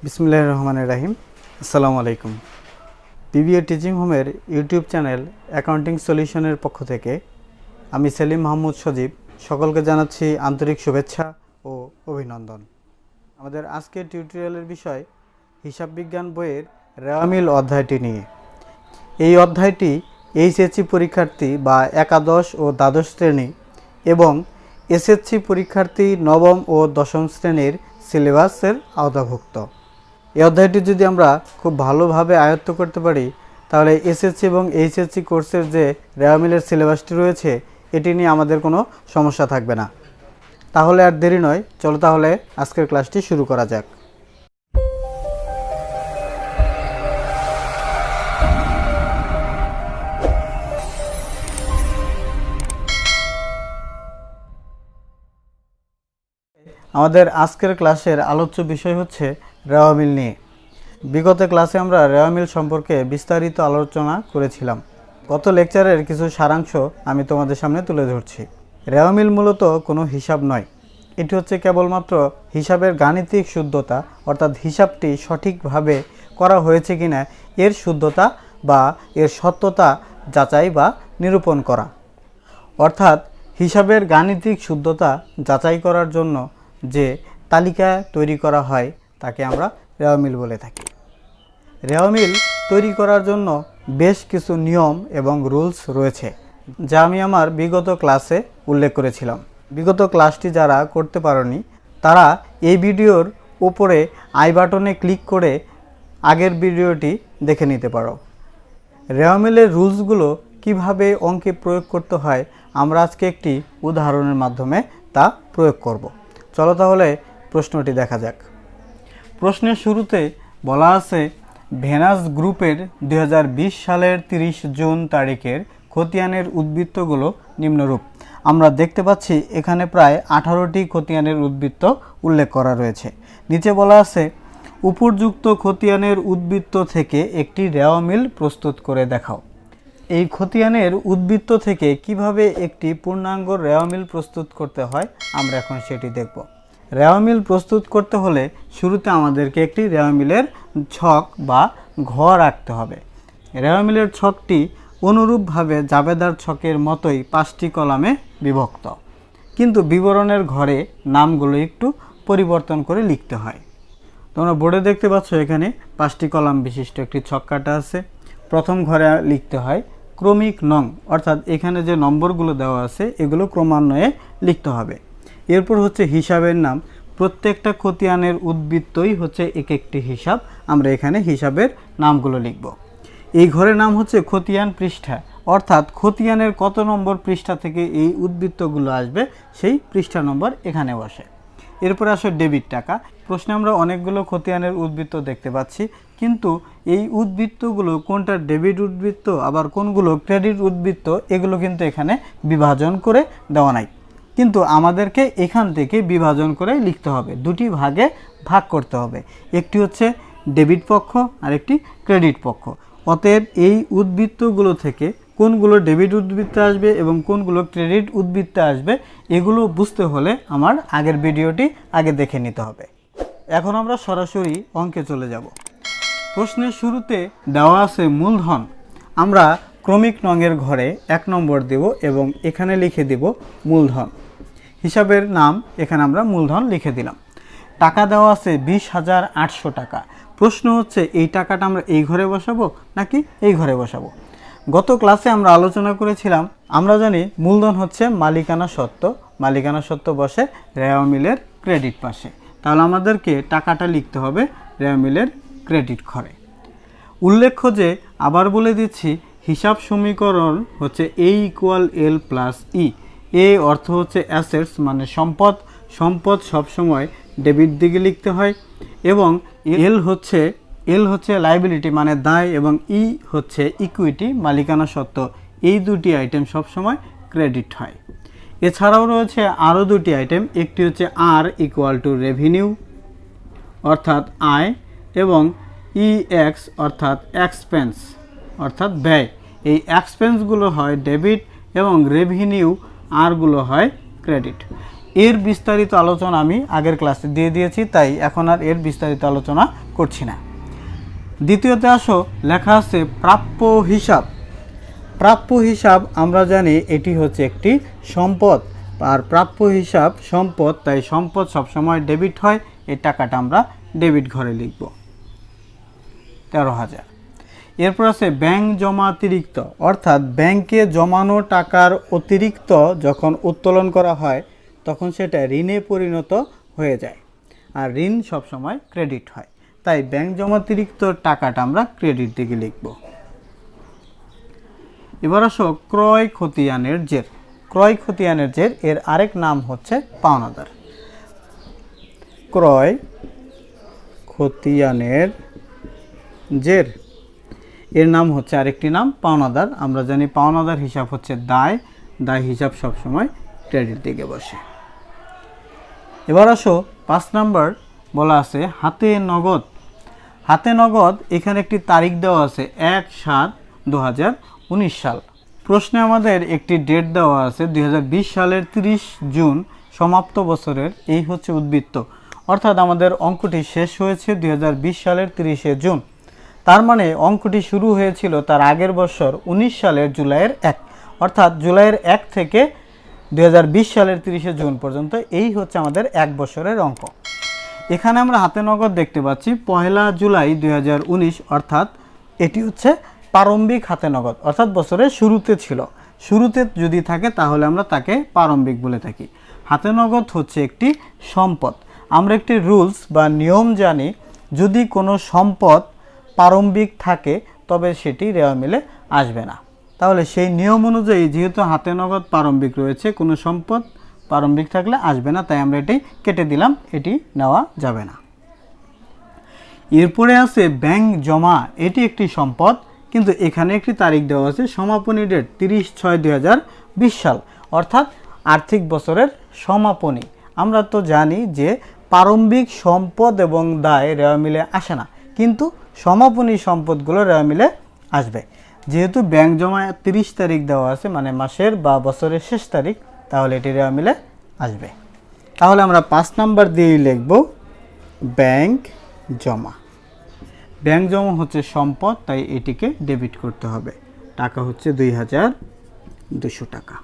বিসমিল্লাহির রহমানির রহিম। আসসালামু আলাইকুম। পিবিএ টিচিং হোমের ইউটিউব চ্যানেল অ্যাকাউন্টিং সলিউশনের পক্ষ থেকে আমি সেলিম মাহমুদ সজীব সকলকে জানাচ্ছি আন্তরিক শুভেচ্ছা ও অভিনন্দন। আমাদের আজকের টিউটোরিয়ালের বিষয় হিসাব বিজ্ঞান বইয়ের রেওয়ামিল অধ্যায়টি নিয়ে। এই অধ্যায়টি এইচএসসি পরীক্ষার্থী বা একাদশ ও দ্বাদশ শ্রেণী এবং এসএসসি পরীক্ষার্থী নবম ও দশম শ্রেণীর সিলেবাসের আওতাভুক্ত। এই অধ্যায়টি যদি আমরা খুব ভালোভাবে আয়ত্ত করতে পারি তাহলে এসএসসি এবং এইচএসসি কোর্সের যে রেওয়ামিলের সিলেবাসটি রয়েছে এটি নিয়ে আমাদের কোনো সমস্যা থাকবে না। তাহলে আর দেরি নয়, চলো তাহলে আজকের ক্লাসটি শুরু করা যাক। আমাদের আজকের ক্লাসের আলোচ্য বিষয় হচ্ছে রেওয়ামিল নিয়ে। বিগত ক্লাসে আমরা রেওয়ামিল সম্পর্কে বিস্তারিত আলোচনা করেছিলাম। গত লেকচারের কিছু সারাংশ আমি তোমাদের সামনে তুলে ধরছি। রেওয়ামিল মূলত কোনো হিসাব নয়, এটি হচ্ছে কেবলমাত্র হিসাবের গাণিতিক শুদ্ধতা, অর্থাৎ হিসাবটি সঠিকভাবে করা হয়েছে কিনা এর শুদ্ধতা বা এর সত্যতা যাচাই বা নিরূপণ করা। অর্থাৎ হিসাবের গাণিতিক শুদ্ধতা যাচাই করার জন্য যে তালিকা তৈরি করা হয় তাকে আমরা রেওয়ামিল বলে থাকি। রেওয়ামিল তৈরি করার জন্য বেশ কিছু নিয়ম এবং রুলস রয়েছে, যা আমি আমার বিগত ক্লাসে উল্লেখ করেছিলাম। বিগত ক্লাসটি যারা করতে পারোনি তারা এই ভিডিওর উপরে আই বাটনে ক্লিক করে আগের ভিডিওটি দেখে নিতে পারো। রেওয়ামিলের রুলসগুলো কিভাবে অঙ্কে প্রয়োগ করতে হয় আমরা আজকে একটি উদাহরণের মাধ্যমে তা প্রয়োগ করব। চলো তাহলে প্রশ্নটি দেখা যাক। প্রশ্নের শুরুতে বলা আছে ভেনাস গ্রুপের 2020 সালের 30 জুন তারিখের খতিয়ানের উদ্বৃত্তগুলো নিম্নরূপ। আমরা দেখতে পাচ্ছি এখানে প্রায় 18টি খতিয়ানের উদ্বৃত্ত উল্লেখ করা রয়েছে। নিচে বলা আছে উপযুক্ত খতিয়ানের উদ্বৃত্ত থেকে একটি রেওয়ামিল প্রস্তুত করে দেখাও। এই খতিয়ানের উদ্বৃত্ত থেকে কিভাবে একটি পূর্ণাঙ্গ রেওয়ামিল প্রস্তুত করতে হয় আমরা এখন সেটি দেখব। রেওয়ামিল প্রস্তুত করতে হলে শুরুতে আমাদেরকে একটি রেওয়ামিলের ছক বা ঘর আঁকতে হবে। রেওয়ামিলের ছকটি অনুরূপভাবে জাবেদার ছকের মতোই 5টি কলামে বিভক্ত, কিন্তু বিবরণের ঘরে নামগুলো একটু পরিবর্তন করে লিখতে হয়। তোমরা বোর্ডে দেখতে পাচ্ছ এখানে 5টি কলাম বিশিষ্ট একটি ছক কাটা আছে। প্রথম ঘরে লিখতে হয় ক্রমিক নং, অর্থাৎ এখানে যে নম্বরগুলো দেওয়া আছে এগুলো ক্রমান্বয়ে লিখতে হবে। এরপর হচ্ছে হিসাবের নাম, প্রত্যেকটা খতিয়ানের উদ্বৃত্তই হচ্ছে এক একটি হিসাব, আমরা এখানে হিসাবের নামগুলো লিখব। এই ঘরের নাম হচ্ছে খতিয়ান পৃষ্ঠা, অর্থাৎ খতিয়ানের কত নম্বর পৃষ্ঠা থেকে এই উদ্বৃত্তগুলো আসবে সেই পৃষ্ঠা নম্বর এখানে বসে। এরপর আসে ডেবিট টাকা। প্রশ্নে আমরা অনেকগুলো খতিয়ানের উদ্বৃত্ত দেখতে পাচ্ছি, কিন্তু এই উদ্বৃত্তগুলো কোনটা ডেবিট উদ্বৃত্ত আবার কোনগুলো ক্রেডিট উদ্বৃত্ত এগুলো কিন্তু এখানে বিভাজন করে দেওয়া নাই, কিন্তু আমাদেরকে এখান থেকে বিভাজন করে লিখতে হবে। দুটি ভাগে ভাগ করতে হবে, একটি হচ্ছে ডেবিট পক্ষ আর একটি ক্রেডিট পক্ষ। অতএব এই উদ্বৃত্তগুলো থেকে কোনগুলো ডেবিট উদ্বৃত্তে আসবে এবং কোনগুলো ক্রেডিট উদ্বৃত্তে আসবে এগুলো বুঝতে হলে আমার আগের ভিডিওটি আগে দেখে নিতে হবে। এখন আমরা সরাসরি অঙ্কে চলে যাব। প্রশ্নের শুরুতে দেওয়া আছে মূলধন। আমরা ক্রমিক নংয়ের ঘরে 1 নম্বর দেব এবং এখানে লিখে দেব মূলধন। হিসাবের নাম এখানে আমরা মূলধন লিখে দিলাম। টাকা দেওয়া আছে 20,800 টাকা। প্রশ্ন হচ্ছে এই টাকাটা আমরা এই ঘরে বসাবো নাকি এই ঘরে বসাবো। গত ক্লাসে আমরা আলোচনা করেছিলাম, আমরা জানি মূলধন হচ্ছে মালিকানা সত্ত্ব, মালিকানা সত্ত্ব বসে রেওয়ামিলের ক্রেডিট পাশে, তাহলে আমাদেরকে টাকাটা লিখতে হবে রেওয়ামিলের ক্রেডিট ঘরে। উল্লেখ্য যে আবার বলে দিচ্ছি হিসাব সমীকরণ হচ্ছে A = L + E। এ অর্থ হচ্ছে অ্যাসেটস মানে সম্পদ, সম্পদ সবসময় ডেবিট দিকে লিখতে হয়, এবং এল হচ্ছে লাইবিলিটি মানে দায়, এবং ই হচ্ছে ইকুইটি মালিকানা সত্ত্ব। এই দুটি আইটেম সবসময় ক্রেডিট হয়। এছাড়াও রয়েছে আরও দুটি আইটেম, একটি হচ্ছে R = রেভিনিউ অর্থাৎ আয়, এবং EX অর্থাৎ এক্সপেন্স অর্থাৎ ব্যয়। এই এক্সপেন্সগুলো হয় ডেবিট এবং রেভিনিউ আরগুলো হয় ক্রেডিট। এর বিস্তারিত আলোচনা আমি আগের ক্লাসে দিয়ে দিয়েছি, তাই এখন আর এর বিস্তারিত আলোচনা করছি না। দ্বিতীয়তে আসো, লেখা আছে প্রাপ্য হিসাব। প্রাপ্য হিসাব আমরা জানি এটি হচ্ছে একটি সম্পদ, আর প্রাপ্য হিসাব সম্পদ, তাই সম্পদ সবসময় ডেবিট হয়। এই টাকাটা আমরা ডেবিট ঘরে লিখব 13,000। এরপর আছে ব্যাংক জমা অতিরিক্ত, অর্থাৎ ব্যাংকে জমানো টাকার অতিরিক্ত যখন উত্তোলন করা হয় তখন সেটা ঋণে পরিণত হয়ে যায়, আর ঋণ সবসময় ক্রেডিট হয়, তাই ব্যাংক জমা অতিরিক্ত টাকাটা আমরা ক্রেডিট দিকে লিখব। এবার আসো ক্রয় খতিয়ানের জের। ক্রয় খতিয়ানের জের এর আরেক নাম হচ্ছে পাওনাদার। ক্রয় খতিয়ানের জের এর নাম হচ্ছে আরেকটি নাম পাওনাদার। আমরা জানি পাওনাদার হিসাব হচ্ছে দায়, দায় হিসাব সবসময় ক্রেডিট দিকে বসে। এবার আসো 5 নাম্বার বলা আছে হাতে নগদ। হাতে নগদ, এখানে একটি তারিখ দেওয়া আছে 1/7/2019 সাল। প্রশ্নে আমাদের একটি ডেট দেওয়া আছে 2020 সালের 30 জুন, সমাপ্ত বছরের, এই হচ্ছে উদ্বৃত্ত, অর্থাৎ আমাদের অঙ্কটি শেষ হয়েছে 2020 সালের 30 জুন। তার মানে অঙ্কটি শুরু হয়েছিল তার আগের বছর 19 সালের জুলাইয়ের 1, অর্থাৎ জুলাইয়ের 1 থেকে 2020 সালের 30 জুন পর্যন্ত, এই হচ্ছে আমাদের 1 বছরের অঙ্ক। এখানে আমরা হাতে নগদ দেখতে পাচ্ছি 1 জুলাই 2019, অর্থাৎ এটি হচ্ছে প্রারম্ভিক হাতে নগদ, অর্থাৎ বছরের শুরুতে ছিল। শুরুতে যদি থাকে তাহলে আমরা তাকে প্রারম্ভিক বলে থাকি। হাতে নগদ হচ্ছে একটি সম্পদ। আমরা একটি রুলস বা নিয়ম জানি, যদি কোনো সম্পদ প্রারম্ভিক থাকে তবে সেটি রেওয়া মিলে আসবে না। তাহলে সেই নিয়ম অনুযায়ী যেহেতু হাতে নগদ প্রারম্ভিক রয়েছে, কোনো সম্পদ প্রারম্ভিক থাকলে আসবে না, তাই আমরা এটি কেটে দিলাম, এটি নেওয়া যাবে না। এরপরে আছে ব্যাংক জমা। এটি একটি সম্পদ, কিন্তু এখানে একটি তারিখ দেওয়া আছে সমাপনী ডেট 30/6/2020 সাল, অর্থাৎ আর্থিক বছরের সমাপনী। আমরা তো জানি যে প্রারম্ভিক সম্পদ এবং দায় রেওয়া মিলে আসে না, কিন্তু সমাপনী সম্পদগুলো রেওয়া মিলে আসবে। যেহেতু ব্যাংক জমা 30 তারিখ দেওয়া আছে, মানে মাসের বা বছরের শেষ তারিখ, তাহলে এটি রেওয়া মিলে আসবে। তাহলে আমরা 5 নাম্বার দিয়েই লিখব ব্যাংক জমা। ব্যাংক জমা হচ্ছে সম্পদ, তাই এটিকে ডেবিট করতে হবে। টাকা হচ্ছে 2200 টাকা।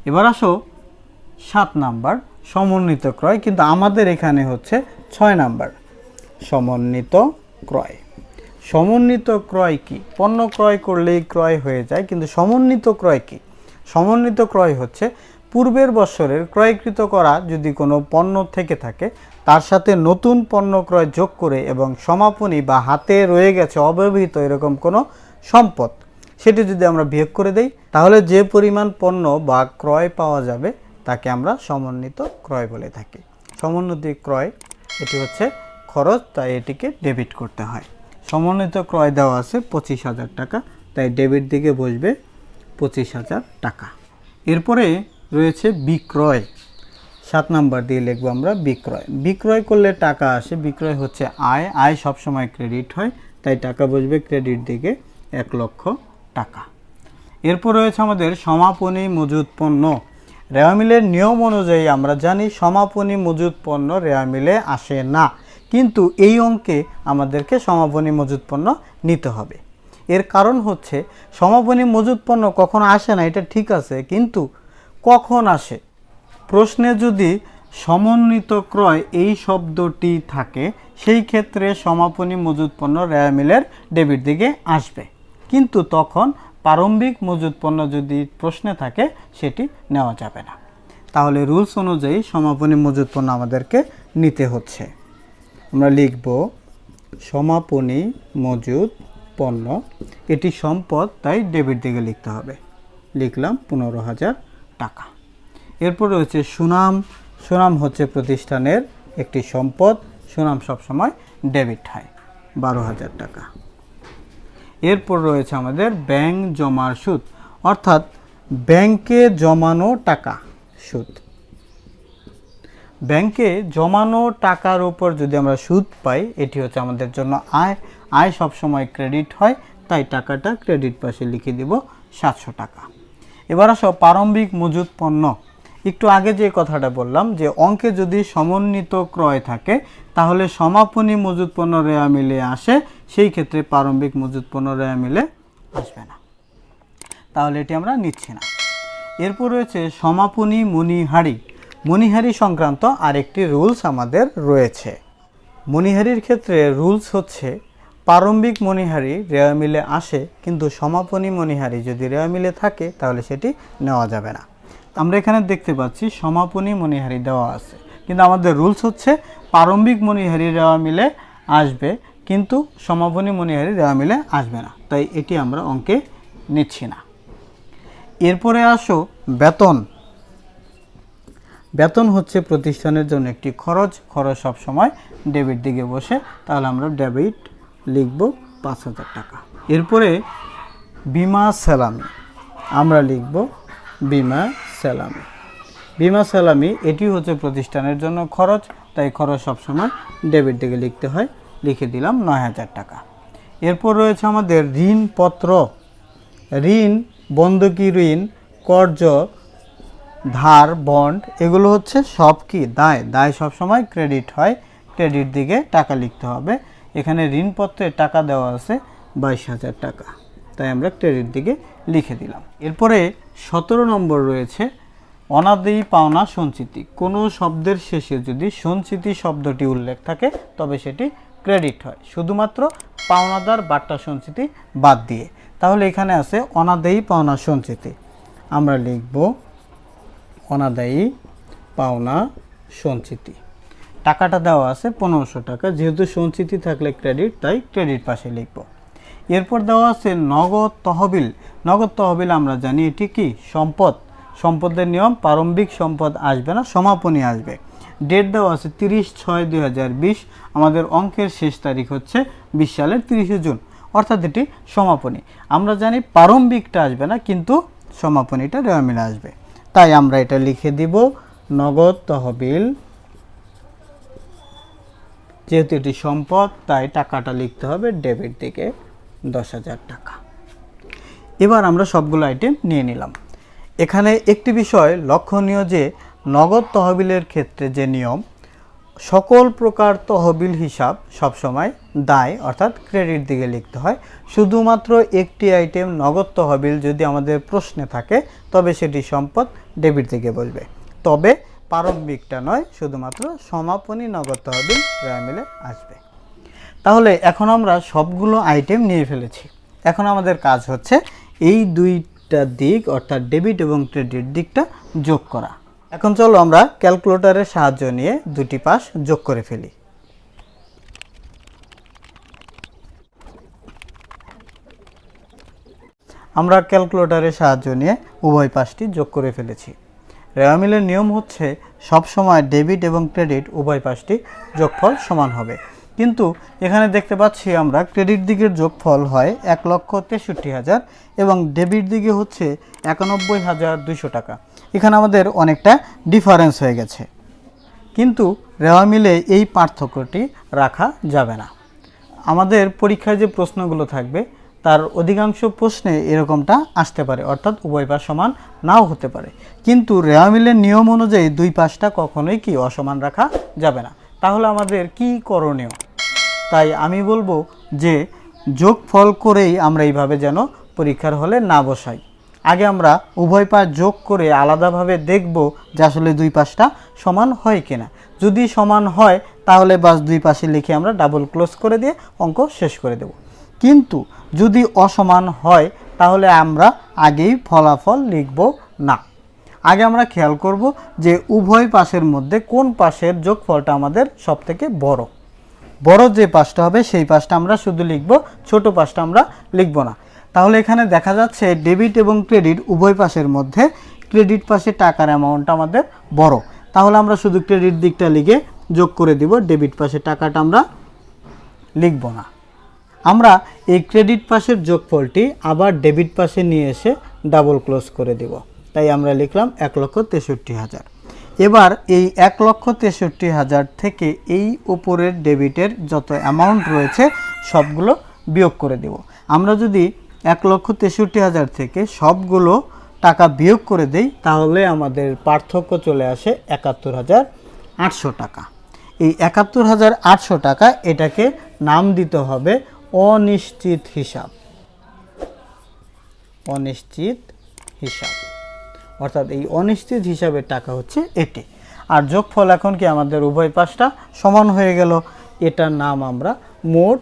এবার আসো 7 নাম্বার সমন্বিত ক্রয়, কিন্তু আমাদের এখানে হচ্ছে 6 নাম্বার সমন্বিত ক্রয়। সমন্বিত ক্রয় কি? পণ্য ক্রয় করলেই ক্রয় হয়ে যায়, কিন্তু সমন্বিত ক্রয় কি? সমন্বিত ক্রয় হচ্ছে পূর্বের বছরের ক্রয়কৃত করা যদি কোনো পণ্য থেকে থাকে, তার সাথে নতুন পণ্য ক্রয় যোগ করে এবং সমাপনী বা হাতে রয়ে গেছে অব্যবহৃত এরকম কোনো সম্পদ, সেটি যদি আমরা বিয়োগ করে দেই, তাহলে যে পরিমাণ পণ্য বা ক্রয় পাওয়া যাবে তাকে আমরা সমন্বিত ক্রয় বলে থাকি। সমন্বিত ক্রয় এটি হচ্ছে খরচ, তাই এটিকে ডেবিট করতে হয়। সমন্বিত ক্রয় দেওয়া আছে 25,000 টাকা, তাই ডেবিট দিকে বসবে 25,000 টাকা। এরপরে রয়েছে বিক্রয়। 7 নাম্বার দিয়ে লিখবো আমরা বিক্রয়। বিক্রয় করলে টাকা আসে, বিক্রয় হচ্ছে আয়, আয় সবসময় ক্রেডিট হয়, তাই টাকা বসবে ক্রেডিট দিকে 1 লক্ষ টাকা। এরপর রয়েছে আমাদের সমাপনী মজুত পণ্য। রেওয়া মিলের নিয়ম অনুযায়ী আমরা জানি সমাপনী মজুত পণ্য রেওয়া মিলে আসে না, কিন্তু এই অঙ্কে আমাদেরকে সমাপনী মজুত পণ্য নিতে হবে। এর কারণ হচ্ছে সমাপনী মজুত পণ্য কখনো আসে না, এটা ঠিক আছে, কিন্তু কখন আসে? প্রশ্নে যদি সমন্বিত ক্রয় এই শব্দটি থাকে, সেই ক্ষেত্রে সমাপনী মজুত পণ্য রেওয়া মিলের ডেবিট দিকে আসবে, কিন্তু তখন প্রারম্ভিক মজুত পণ্য যদি প্রশ্নে থাকে সেটি নেওয়া যাবে না। তাহলে রুলস অনুযায়ী সমাপনী মজুত পণ্য আমাদেরকে নিতে হচ্ছে। আমরা লিখব সমাপনী মজুত পণ্য, এটি সম্পদ, তাই ডেবিট দিকে লিখতে হবে। লিখলাম 15,000 টাকা। এরপর রয়েছে সুনাম। সুনাম হচ্ছে প্রতিষ্ঠানের একটি সম্পদ, সুনাম সবসময় ডেবিট হয় 12,000 টাকা। এরপর রয়েছে আমাদের ব্যাংক জমার সুদ, অর্থাৎ ব্যাংকে জমানো টাকা সুদ। ব্যাংকে জমানো টাকার উপর যদি আমরা সুদ পাই, এটি হচ্ছে আমাদের জন্য আয়। আয় সবসময় ক্রেডিট হয়, তাই টাকাটা ক্রেডিট পাশে লিখে দিব 700 টাকা। এবার আসো প্রারম্ভিক মজুত পণ্য। একটু আগে যে কথাটা বললাম যে অঙ্কে যদি সমন্বিত ক্রয় থাকে তাহলে সমাপনী মজুত পণ্য রেওয়া মিলে আসে, সেই ক্ষেত্রে প্রারম্ভিক মজুত পণ্য রেওয়া মিলে আসবে না, তাহলে এটি আমরা নিচ্ছি না। এরপর রয়েছে সমাপনী মণিহারি। মণিহারি সংক্রান্ত আরেকটি রুলস আমাদের রয়েছে। মণিহারির ক্ষেত্রে রুলস হচ্ছে প্রারম্ভিক মণিহারি রেওয়া মিলে আসে, কিন্তু সমাপনী মণিহারি যদি রেওয়া মিলে থাকে তাহলে সেটি নেওয়া যাবে না। আমরা এখানে দেখতে পাচ্ছি সমাপনী মণিহারি দেওয়া আছে, কিন্তু আমাদের রুলস হচ্ছে প্রারম্ভিক মণিহারি রেওয়া মিলে আসবে, কিন্তু সমাপনী মণিহারি রেওয়া মিলে আসবে না, তাই এটি আমরা অঙ্কে নিচ্ছি না। এরপরে আসো বেতন। বেতন হচ্ছে প্রতিষ্ঠানের জন্য একটি খরচ সবসময় ডেবিট দিকে বসে, তাহলে আমরা ডেবিট লিখব 5,000 টাকা। এরপরে বিমা সালামি, আমরা লিখব বিমা সালামি। বিমা সালামি এটি হচ্ছে প্রতিষ্ঠানের জন্য খরচ, তাই খরচ সবসময় ডেবিট দিকে লিখতে হয়, লিখে দিলাম 9,000 টাকা। এরপর রয়েছে আমাদের ঋণপত্র। ঋণ, বন্ধকি ঋণ, কর্জ, ধার, বন্ড, এগুলো হচ্ছে সব কি দায়। দায় সবসময় ক্রেডিট হয়, ক্রেডিট দিকে টাকা লিখতে হবে। এখানে ঋণপত্রে টাকা দেওয়া আছে 22,000 টাকা, তাই আমরা ক্রেডিট দিকে লিখে দিলাম। এরপরে 17 নম্বর রয়েছে অনাদায়ী পাওনা সঞ্চিতি। কোনো শব্দের শেষে যদি সঞ্চিতি শব্দটি উল্লেখ থাকে তবে সেটি ক্রেডিট হয়, শুধুমাত্র পাওনাদার বাট্টা সঞ্চিতি বাদ দিয়ে। তাহলে এখানে আছে অনাদায়ী পাওনা সঞ্চিতি, আমরা লিখব অনাদায়ী পাওনা সঞ্চিতি। টাকাটা দেওয়া আছে 1500 টাকা, যেহেতু সঞ্চিতি থাকলে ক্রেডিট, তাই ক্রেডিট পাশে লিখব। এরপর দেওয়া আছে নগদ তহবিল। নগদ তহবিল আমরা জানি এটি কি সম্পদ। সম্পদের নিয়ম প্রারম্ভিক সম্পদ আসবে না, সমাপনী আসবে। ডেট দেওয়া আছে 30/6/2020। আমাদের অঙ্কের শেষ তারিখ হচ্ছে 20 সালের 30 জুন, অর্থাৎ এটি সমাপনী। আমরা জানি প্রারম্ভিকটা আসবে না, কিন্তু সমাপনীটা রেওয়া মিলে আসবে, তাই আমরা এটা লিখে দিব নগদ তহবিল। যেহেতু এটি সম্পদ, তাই টাকাটা লিখতে হবে ডেবিট দিকে 10,000 টাকা। এবার আমরা সবগুলো আইটেম নিয়ে নিলাম। এখানে একটি বিষয় লক্ষণীয় যে নগদ তহবিলের ক্ষেত্রে যে নিয়ম, সকল প্রকার তহবিল হিসাব সবসময় দায় অর্থাৎ ক্রেডিট দিকে লিখতে হয়। শুধুমাত্র একটি আইটেম নগদ তহবিল যদি আমাদের প্রশ্নে থাকে তবে সেটি সম্পদ, ডেবিট দিকে বলবে, তবে প্রারম্ভিকটা নয়, শুধুমাত্র সমাপনী নগদ তহবিল রেওয়া মিলে আসবে। তাহলে এখন আমরা সবগুলো আইটেম নিয়ে ফেলেছি। এখন আমাদের কাজ হচ্ছে এই দুইটা দিক অর্থাৎ ডেবিট এবং ক্রেডিট দিকটা যোগ করা। এখন চলো আমরা ক্যালকুলেটরের সাহায্য নিয়ে দুটি পাশ যোগ করে ফেলি। আমরা ক্যালকুলেটরের সাহায্য নিয়ে উভয় পাশটি যোগ করে ফেলেছি। রেওয়া মিলের নিয়ম হচ্ছে সবসময় ডেবিট এবং ক্রেডিট উভয় পাশটি যোগফল সমান হবে, কিন্তু এখানে দেখতে পাচ্ছি আমরা ক্রেডিট দিকের যোগফল হয় 1,63,000 এবং ডেবিট দিকে হচ্ছে 91,200 টাকা। এখানে আমাদের অনেকটা ডিফারেন্স হয়ে গেছে, কিন্তু রেওয়া মিলে এই পার্থক্যটি রাখা যাবে না। আমাদের পরীক্ষায় যে প্রশ্নগুলো থাকবে তার অধিকাংশ প্রশ্নে এরকমটা আসতে পারে, অর্থাৎ উভয় পাশ সমান নাও হতে পারে, কিন্তু রেওয়া মিলের নিয়ম অনুযায়ী দুই পাশটা কখনোই কি অসমান রাখা যাবে না। তাহলে আমাদের কি করণীয়? তাই আমি বলবো যে যোগফল করেই আমরা এইভাবে যেন পরীক্ষার হলে না বসাই। আগে আমরা উভয় পাশ যোগ করে আলাদাভাবে দেখব যে আসলে দুই পাশটা সমান হয় কিনা। যদি সমান হয় তাহলে বাস দুই পাশে লিখে আমরা ডাবল ক্লোজ করে দিয়ে অঙ্ক শেষ করে দেব। কিন্তু যদি অসমান হয় তাহলে আমরা আগেই ফলাফল লিখব না। আগে আমরা খেয়াল করব যে উভয় পাশের মধ্যে কোন পাশের যোগফলটা আমাদের সবথেকে বড়। বড় যে পাশটা হবে সেই পাশটা আমরা শুধু লিখব, ছোট পাশটা আমরা লিখব না। তাহলে এখানে দেখা যাচ্ছে ডেবিট এবং ক্রেডিট উভয় পাশের মধ্যে ক্রেডিট পাশে টাকার অ্যামাউন্টটা আমাদের বড়, তাহলে আমরা শুধু ক্রেডিট দিকটা লিখে যোগ করে দিব, ডেবিট পাশে টাকাটা আমরা লিখব না। আমরা এই ক্রেডিট পাশের যোগফলটি আবার ডেবিট পাশে নিয়ে এসে ডাবল ক্লোজ করে দেব, তাই আমরা লিখলাম 1,63,000। এবার এই 1,63,000 থেকে এই উপরের ডেবিটের যত অ্যামাউন্ট রয়েছে সবগুলো বিয়োগ করে দেব। আমরা যদি 1,63,000 থেকে সবগুলো টাকা বিয়োগ করে দেই তাহলে আমাদের পার্থক্য চলে আসে ৭১,৮০০ টাকা। এই ৭১,৮০০ টাকা এটাকে নাম দিতে হবে অনিশ্চিত হিসাব। অনিশ্চিত হিসাব অর্থাৎ এই অনিশ্চিত হিসাবের টাকা হচ্ছে এটি। আর যোগফল এখন কি আমাদের উভয় পাশটা সমান হয়ে গেল, এটার নাম আমরা মোট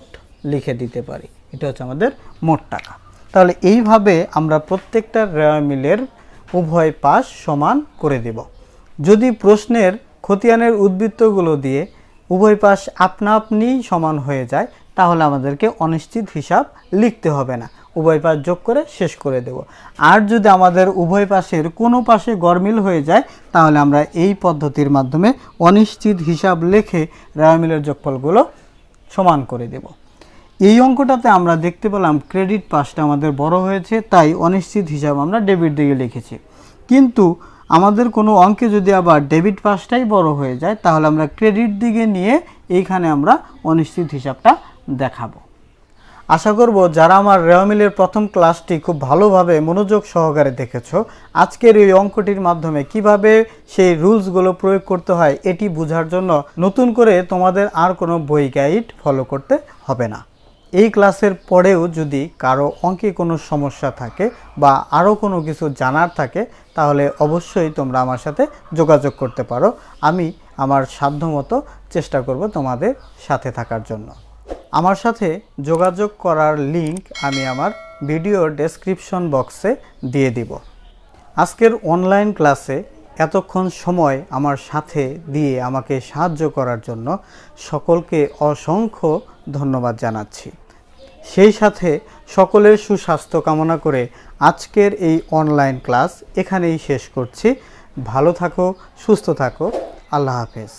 লিখে দিতে পারি। এটা হচ্ছে আমাদের মোট টাকা। তাহলে এইভাবে আমরা প্রত্যেকটা রেওয়া মিলের উভয় পাশ সমান করে দেব। যদি প্রশ্নের খতিয়ানের উদ্বৃত্তগুলো দিয়ে উভয় পাশ আপনা আপনিই সমান হয়ে যায় তাহলে আমাদেরকে অনিশ্চিত হিসাব লিখতে হবে না, উভয় পাশ যোগ করে শেষ করে দেব। আর যদি আমাদের উভয় পাশের কোনো পাশে গড়মিল হয়ে যায় তাহলে আমরা এই পদ্ধতির মাধ্যমে অনিশ্চিত হিসাব লিখে রেওয়া মিলের যোগফলগুলো সমান করে দেব। এই অঙ্কটাতে আমরা দেখতে পেলাম ক্রেডিট পাশটা আমাদের বড় হয়েছে, তাই অনিশ্চিত হিসাব আমরা ডেবিট দিকে লিখেছি। কিন্তু আমাদের কোনো অঙ্কে যদি আবার ডেবিট পাশটাই বড় হয়ে যায় তাহলে আমরা ক্রেডিট দিকে নিয়ে এইখানে আমরা অনিশ্চিত হিসাবটা দেখাবো। আশা করব যারা আমার রেওয়া মিলের প্রথম ক্লাসটি খুব ভালোভাবে মনোযোগ সহকারে দেখেছো, আজকের এই অঙ্কটির মাধ্যমে কিভাবে সেই রুলসগুলো প্রয়োগ করতে হয় এটি বোঝার জন্য নতুন করে তোমাদের আর কোনো বই গাইড ফলো করতে হবে না। এই ক্লাসের পরেও যদি কারো অঙ্কে কোনো সমস্যা থাকে বা আরও কোনো কিছু জানার থাকে তাহলে অবশ্যই তোমরা আমার সাথে যোগাযোগ করতে পারো। আমি আমার সাধ্যমতো চেষ্টা করব তোমাদের সাথে থাকার জন্য। আমার সাথে যোগাযোগ করার লিংক আমি আমার ভিডিওর ডেসক্রিপশন বক্সে দিয়ে দিব। আজকের অনলাইন ক্লাসে এতক্ষণ সময় আমার সাথে দিয়ে আমাকে সাহায্য করার জন্য সকলকে অসংখ্য ধন্যবাদ জানাচ্ছি। সেই সাথে সকলের সুস্বাস্থ্য কামনা করে আজকের এই অনলাইন ক্লাস এখানেই শেষ করছি। ভালো থাকো, সুস্থ থাকো, আল্লাহ হাফেজ।